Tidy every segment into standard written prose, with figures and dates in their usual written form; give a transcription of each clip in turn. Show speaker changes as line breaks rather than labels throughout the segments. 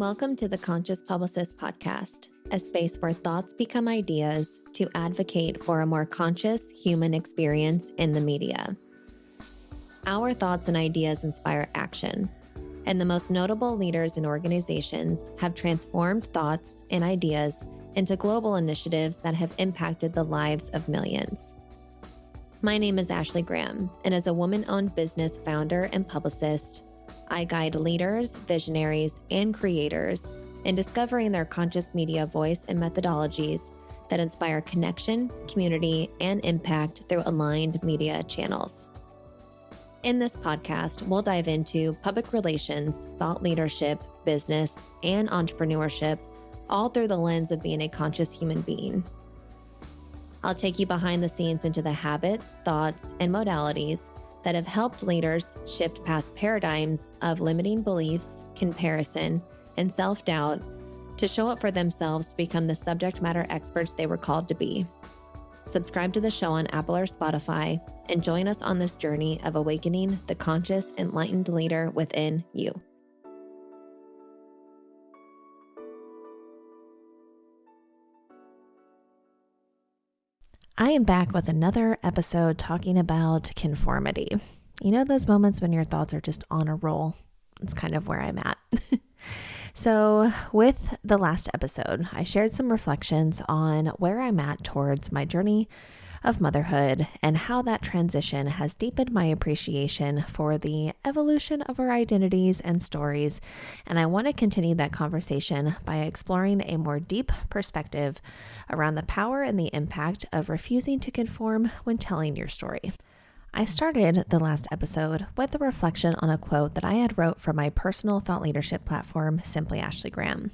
Welcome to the Conscious Publicist Podcast, a space where thoughts become ideas to advocate for a more conscious human experience in the media. Our thoughts and ideas inspire action, and the most notable leaders and organizations have transformed thoughts and ideas into global initiatives that have impacted the lives of millions. My name is Ashley Graham, and as a woman-owned business founder and publicist, I guide leaders, visionaries, and creators in discovering their conscious media voice and methodologies that inspire connection, community, and impact through aligned media channels. In this podcast, we'll dive into public relations, thought leadership, business, and entrepreneurship, all through the lens of being a conscious human being. I'll take you behind the scenes into the habits, thoughts, and modalities that have helped leaders shift past paradigms of limiting beliefs, comparison, and self-doubt to show up for themselves to become the subject matter experts they were called to be. Subscribe to the show on Apple or Spotify and join us on this journey of awakening the conscious, enlightened leader within you. I am back with another episode talking about conformity. You know those moments when your thoughts are just on a roll? It's kind of where I'm at. So with the last episode, I shared some reflections on where I'm at towards my journey of motherhood and how that transition has deepened my appreciation for the evolution of our identities and stories. And I want to continue that conversation by exploring a more deep perspective around the power and the impact of refusing to conform when telling your story. I started the last episode with a reflection on a quote that I had wrote for my personal thought leadership platform, Simply Ashley Graham.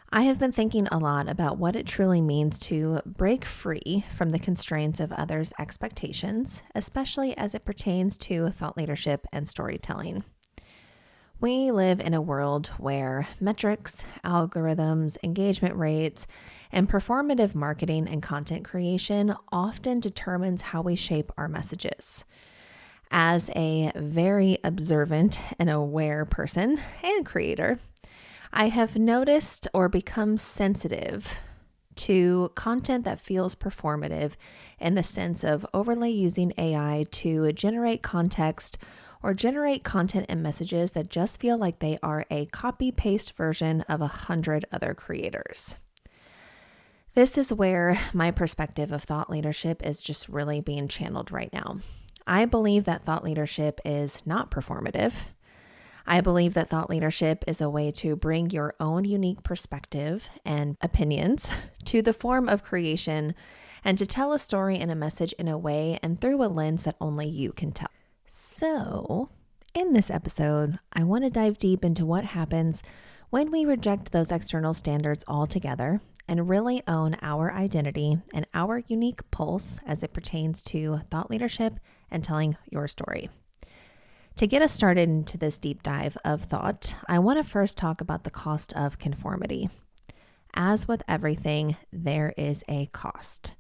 I have been thinking a lot about what it truly means to break free from the constraints of others' expectations, especially as it pertains to thought leadership and storytelling. We live in a world where metrics, algorithms, engagement rates, and performative marketing and content creation often determines how we shape our messages. As a very observant and aware person and creator, I have noticed or become sensitive to content that feels performative in the sense of overly using AI to generate context or generate content and messages that just feel like they are a copy-paste version of 100 other creators. This is where my perspective of thought leadership is just really being channeled right now. I believe that thought leadership is not performative. I believe that thought leadership is a way to bring your own unique perspective and opinions to the form of creation and to tell a story and a message in a way and through a lens that only you can tell. So, in this episode, I want to dive deep into what happens when we reject those external standards altogether and really own our identity and our unique pulse as it pertains to thought leadership and telling your story. To get us started into this deep dive of thought, I want to first talk about the cost of conformity. As with everything, there is a cost.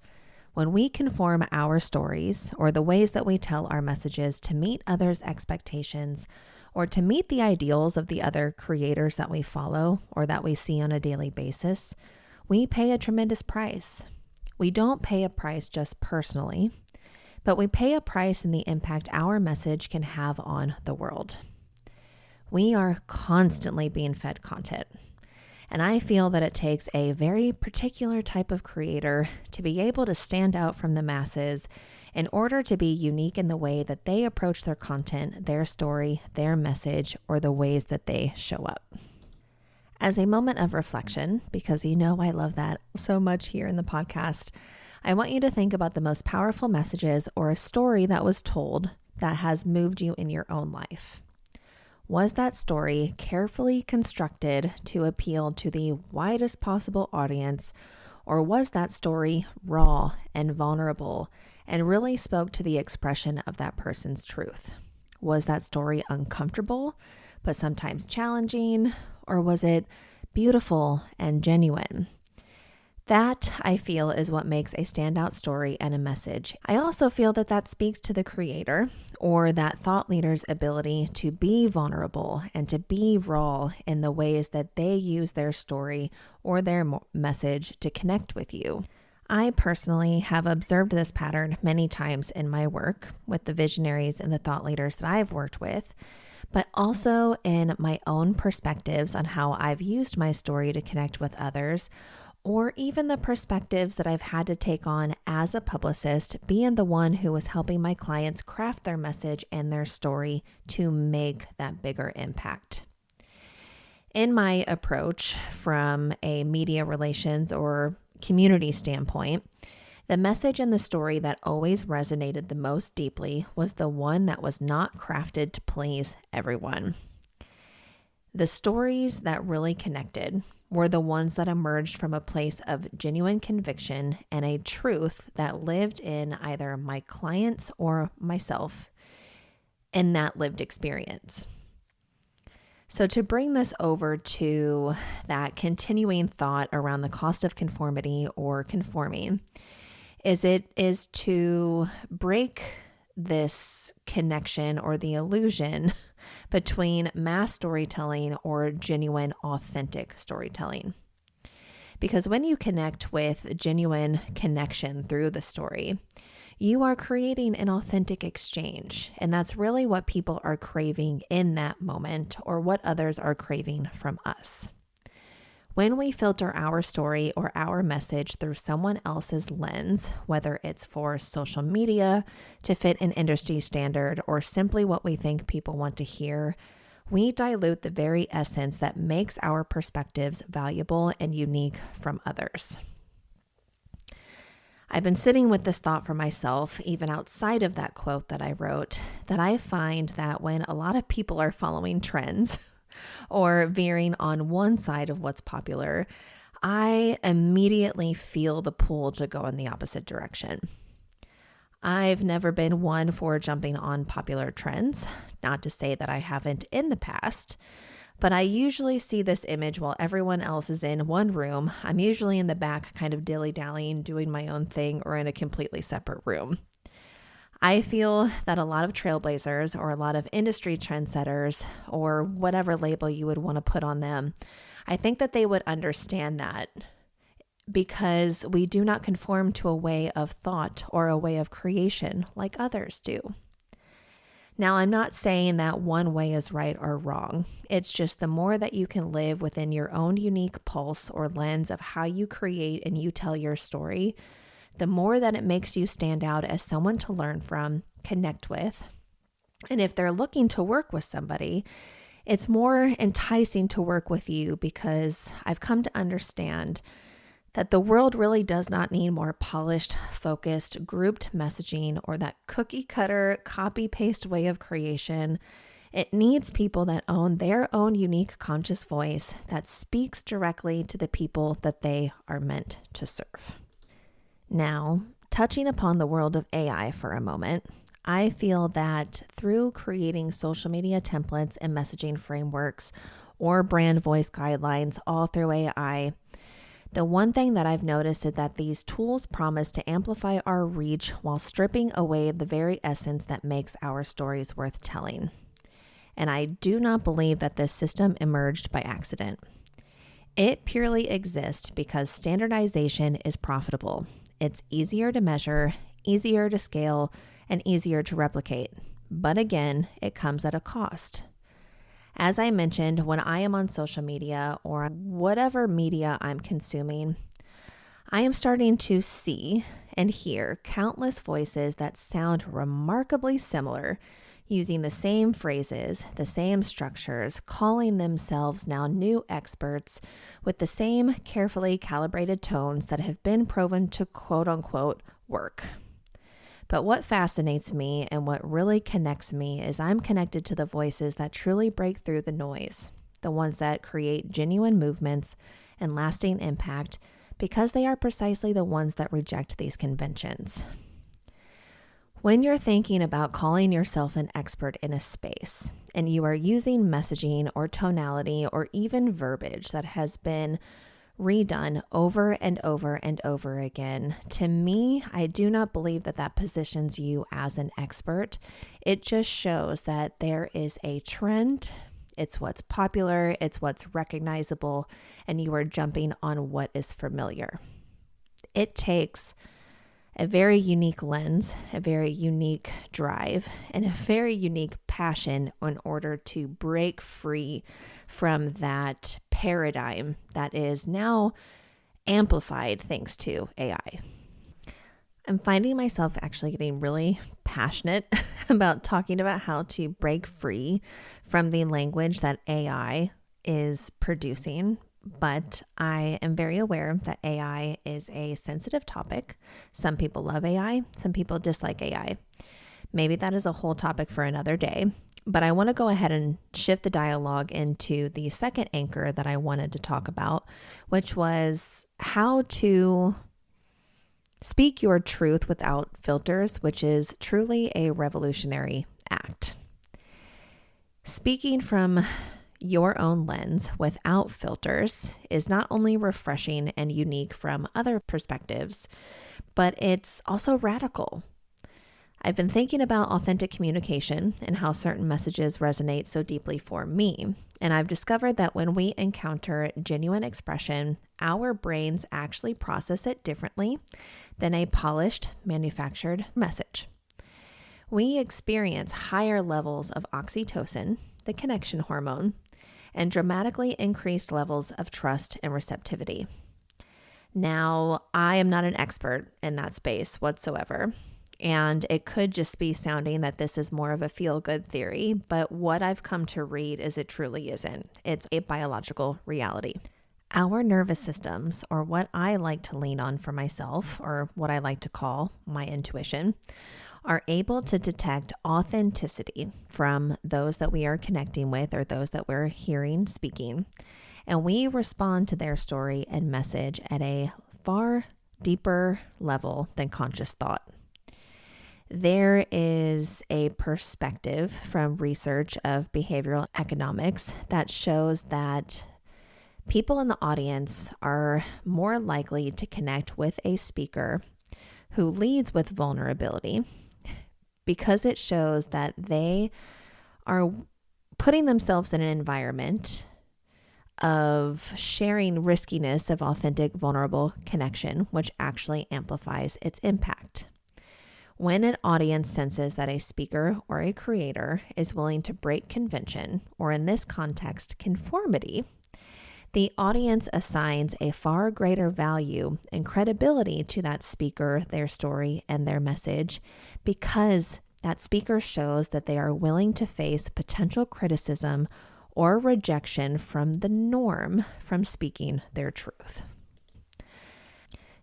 When we conform our stories or the ways that we tell our messages to meet others' expectations or to meet the ideals of the other creators that we follow or that we see on a daily basis, we pay a tremendous price. We don't pay a price just personally, but we pay a price in the impact our message can have on the world. We are constantly being fed content, and I feel that it takes a very particular type of creator to be able to stand out from the masses in order to be unique in the way that they approach their content, their story, their message, or the ways that they show up. As a moment of reflection, because you know I love that so much here in the podcast, I want you to think about the most powerful messages or a story that was told that has moved you in your own life. Was that story carefully constructed to appeal to the widest possible audience, or was that story raw and vulnerable and really spoke to the expression of that person's truth? Was that story uncomfortable, but sometimes challenging, or was it beautiful and genuine? That, I feel, is what makes a standout story and a message. I also feel that that speaks to the creator or that thought leader's ability to be vulnerable and to be raw in the ways that they use their story or their message to connect with you. I personally have observed this pattern many times in my work with the visionaries and the thought leaders that I've worked with, but also in my own perspectives on how I've used my story to connect with others, or even the perspectives that I've had to take on as a publicist, being the one who was helping my clients craft their message and their story to make that bigger impact. In my approach from a media relations or community standpoint, the message and the story that always resonated the most deeply was the one that was not crafted to please everyone. The stories that really connected were the ones that emerged from a place of genuine conviction and a truth that lived in either my clients or myself in that lived experience. So to bring this over to that continuing thought around the cost of conformity or conforming, is to break this connection or the illusion between mass storytelling or genuine, authentic storytelling. Because when you connect with genuine connection through the story, you are creating an authentic exchange. And that's really what people are craving in that moment, or what others are craving from us. When we filter our story or our message through someone else's lens, whether it's for social media to fit an industry standard or simply what we think people want to hear, we dilute the very essence that makes our perspectives valuable and unique from others. I've been sitting with this thought for myself, even outside of that quote that I wrote, that I find that when a lot of people are following trends, or veering on one side of what's popular, I immediately feel the pull to go in the opposite direction. I've never been one for jumping on popular trends, not to say that I haven't in the past, but I usually see this image while everyone else is in one room. I'm usually in the back kind of dilly-dallying, doing my own thing, or in a completely separate room. I feel that a lot of trailblazers or a lot of industry trendsetters or whatever label you would want to put on them, I think that they would understand that because we do not conform to a way of thought or a way of creation like others do. Now, I'm not saying that one way is right or wrong. It's just the more that you can live within your own unique pulse or lens of how you create and you tell your story, the more that it makes you stand out as someone to learn from, connect with. And if they're looking to work with somebody, it's more enticing to work with you because I've come to understand that the world really does not need more polished, focused, grouped messaging or that cookie cutter, copy paste way of creation. It needs people that own their own unique conscious voice that speaks directly to the people that they are meant to serve. Now, touching upon the world of AI for a moment, I feel that through creating social media templates and messaging frameworks or brand voice guidelines all through AI, the one thing that I've noticed is that these tools promise to amplify our reach while stripping away the very essence that makes our stories worth telling. And I do not believe that this system emerged by accident. It purely exists because standardization is profitable. It's easier to measure, easier to scale, and easier to replicate. But again, it comes at a cost. As I mentioned, when I am on social media or whatever media I'm consuming, I am starting to see and hear countless voices that sound remarkably similar, using the same phrases, the same structures, calling themselves now new experts with the same carefully calibrated tones that have been proven to quote unquote work. But what fascinates me and what really connects me is I'm connected to the voices that truly break through the noise, the ones that create genuine movements and lasting impact because they are precisely the ones that reject these conventions. When you're thinking about calling yourself an expert in a space and you are using messaging or tonality or even verbiage that has been redone over and over and over again. To me, I do not believe that that positions you as an expert. It just shows that there is a trend. It's what's popular, it's what's recognizable, and you are jumping on what is familiar. It takes a very unique lens, a very unique drive, and a very unique passion in order to break free from that paradigm that is now amplified thanks to AI. I'm finding myself actually getting really passionate about talking about how to break free from the language that AI is producing. But I am very aware that AI is a sensitive topic. Some people love AI, some people dislike AI. Maybe that is a whole topic for another day. But I want to go ahead and shift the dialogue into the second anchor that I wanted to talk about, which was how to speak your truth without filters, which is truly a revolutionary act. Speaking from your own lens without filters is not only refreshing and unique from other perspectives, but it's also radical. I've been thinking about authentic communication and how certain messages resonate so deeply for me. And I've discovered that when we encounter genuine expression, our brains actually process it differently than a polished, manufactured message. We experience higher levels of oxytocin, the connection hormone, and dramatically increased levels of trust and receptivity. Now, I am not an expert in that space whatsoever, and it could just be sounding that this is more of a feel-good theory, but what I've come to read is it truly isn't. It's a biological reality. Our nervous systems, or what I like to lean on for myself, or what I like to call my intuition, are able to detect authenticity from those that we are connecting with or those that we're hearing speaking. And we respond to their story and message at a far deeper level than conscious thought. There is a perspective from research of behavioral economics that shows that people in the audience are more likely to connect with a speaker who leads with vulnerability, because it shows that they are putting themselves in an environment of sharing riskiness of authentic, vulnerable connection, which actually amplifies its impact. When an audience senses that a speaker or a creator is willing to break convention, or in this context, conformity, the audience assigns a far greater value and credibility to that speaker, their story, and their message, because that speaker shows that they are willing to face potential criticism or rejection from the norm from speaking their truth.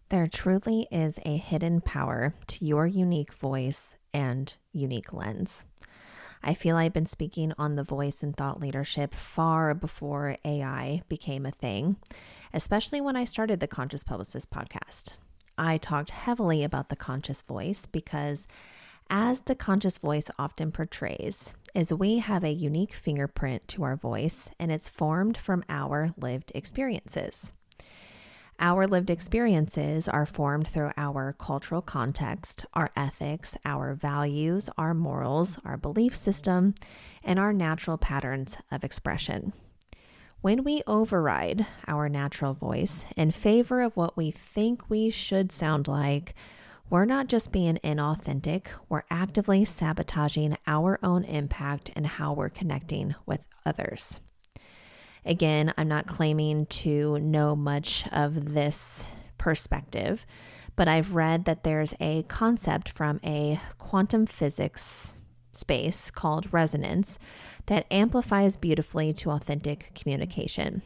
There truly is a hidden power to your unique voice and unique lens. I feel I've been speaking on the voice and thought leadership far before AI became a thing, especially when I started the Conscious Publicist podcast. I talked heavily about the conscious voice because, as the conscious voice often portrays, is we have a unique fingerprint to our voice, and it's formed from our lived experiences. Our lived experiences are formed through our cultural context, our ethics, our values, our morals, our belief system, and our natural patterns of expression. When we override our natural voice in favor of what we think we should sound like, we're not just being inauthentic, we're actively sabotaging our own impact and how we're connecting with others. Again, I'm not claiming to know much of this perspective, but I've read that there's a concept from a quantum physics space called resonance that amplifies beautifully to authentic communication.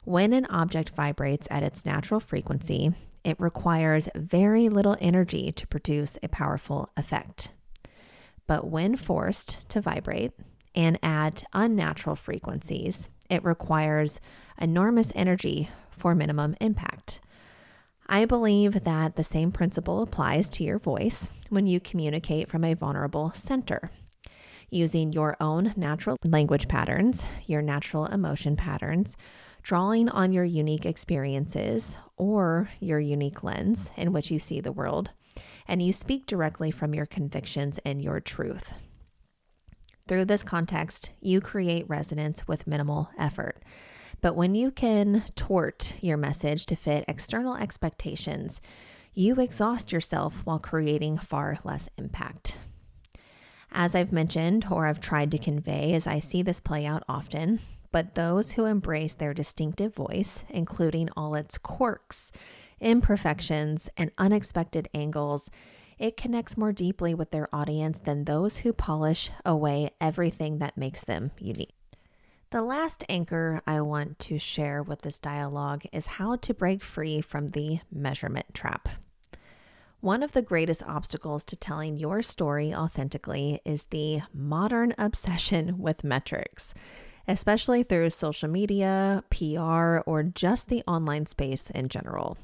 When an object vibrates at its natural frequency, it requires very little energy to produce a powerful effect. But when forced to vibrate and at unnatural frequencies, it requires enormous energy for minimum impact. I believe that the same principle applies to your voice when you communicate from a vulnerable center, using your own natural language patterns, your natural emotion patterns, drawing on your unique experiences or your unique lens in which you see the world, and you speak directly from your convictions and your truth. Through this context, you create resonance with minimal effort. But when you can tort your message to fit external expectations, you exhaust yourself while creating far less impact. As I've mentioned, or I've tried to convey, as I see this play out often, but those who embrace their distinctive voice, including all its quirks, imperfections, and unexpected angles, it connects more deeply with their audience than those who polish away everything that makes them unique. The last anchor I want to share with this dialogue is how to break free from the measurement trap. One of the greatest obstacles to telling your story authentically is the modern obsession with metrics, especially through social media, PR, or just the online space in general.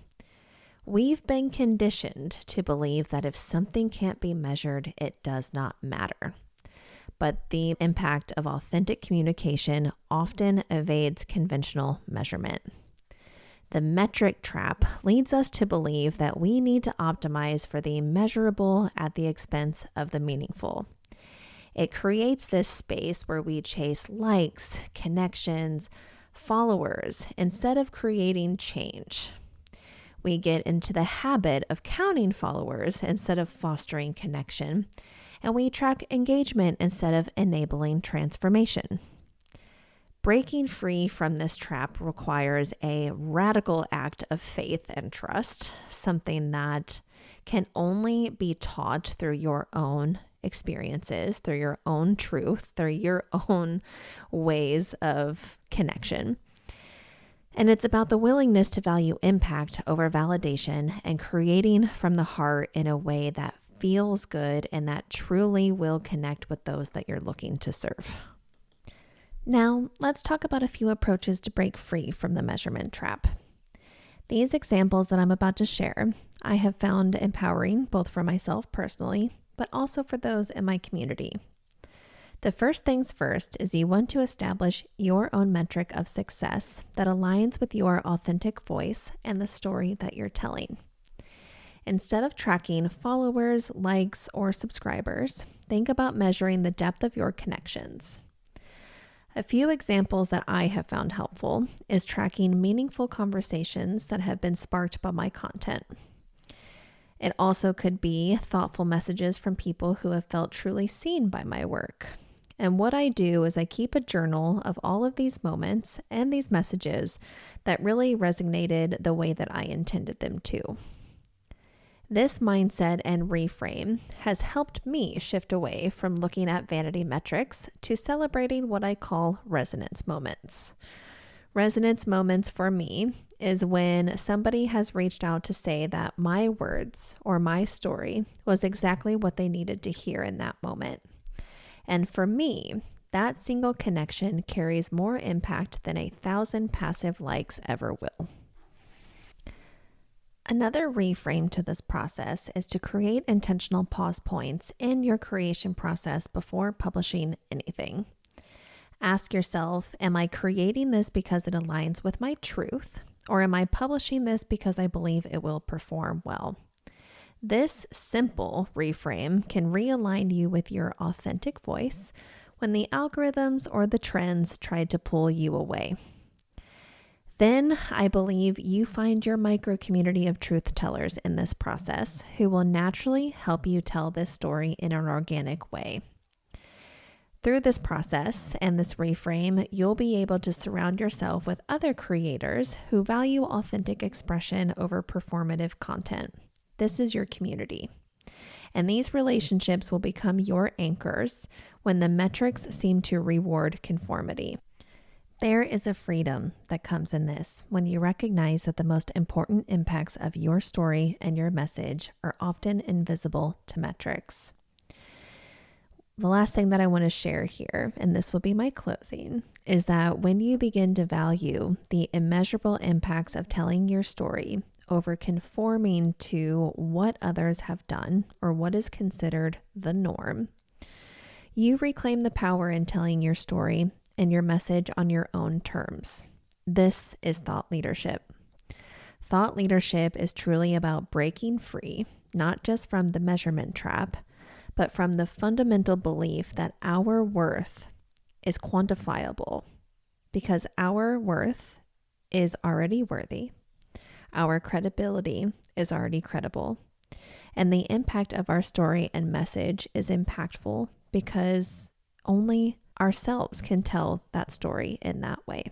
We've been conditioned to believe that if something can't be measured, it does not matter. But the impact of authentic communication often evades conventional measurement. The metric trap leads us to believe that we need to optimize for the measurable at the expense of the meaningful. It creates this space where we chase likes, connections, followers, instead of creating change. We get into the habit of counting followers instead of fostering connection, and we track engagement instead of enabling transformation. Breaking free from this trap requires a radical act of faith and trust, something that can only be taught through your own experiences, through your own truth, through your own ways of connection. And it's about the willingness to value impact over validation and creating from the heart in a way that feels good and that truly will connect with those that you're looking to serve. Now, let's talk about a few approaches to break free from the measurement trap. These examples that I'm about to share, I have found empowering both for myself personally, but also for those in my community. The first things first is you want to establish your own metric of success that aligns with your authentic voice and the story that you're telling. Instead of tracking followers, likes, or subscribers, think about measuring the depth of your connections. A few examples that I have found helpful is tracking meaningful conversations that have been sparked by my content. It also could be thoughtful messages from people who have felt truly seen by my work. And what I do is I keep a journal of all of these moments and these messages that really resonated the way that I intended them to. This mindset and reframe has helped me shift away from looking at vanity metrics to celebrating what I call resonance moments. Resonance moments for me is when somebody has reached out to say that my words or my story was exactly what they needed to hear in that moment. And for me, that single connection carries more impact than 1,000 passive likes ever will. Another reframe to this process is to create intentional pause points in your creation process before publishing anything. Ask yourself, am I creating this because it aligns with my truth, or am I publishing this because I believe it will perform well? This simple reframe can realign you with your authentic voice when the algorithms or the trends try to pull you away. Then I believe you find your micro community of truth tellers in this process who will naturally help you tell this story in an organic way. Through this process and this reframe, you'll be able to surround yourself with other creators who value authentic expression over performative content. This is your community. And these relationships will become your anchors when the metrics seem to reward conformity. There is a freedom that comes in this when you recognize that the most important impacts of your story and your message are often invisible to metrics. The last thing that I want to share here, and this will be my closing, is that when you begin to value the immeasurable impacts of telling your story over conforming to what others have done or what is considered the norm, you reclaim the power in telling your story and your message on your own terms. This is thought leadership. Thought leadership is truly about breaking free, not just from the measurement trap, but from the fundamental belief that our worth is quantifiable, because our worth is already worthy, our credibility is already credible, and the impact of our story and message is impactful because only ourselves can tell that story in that way.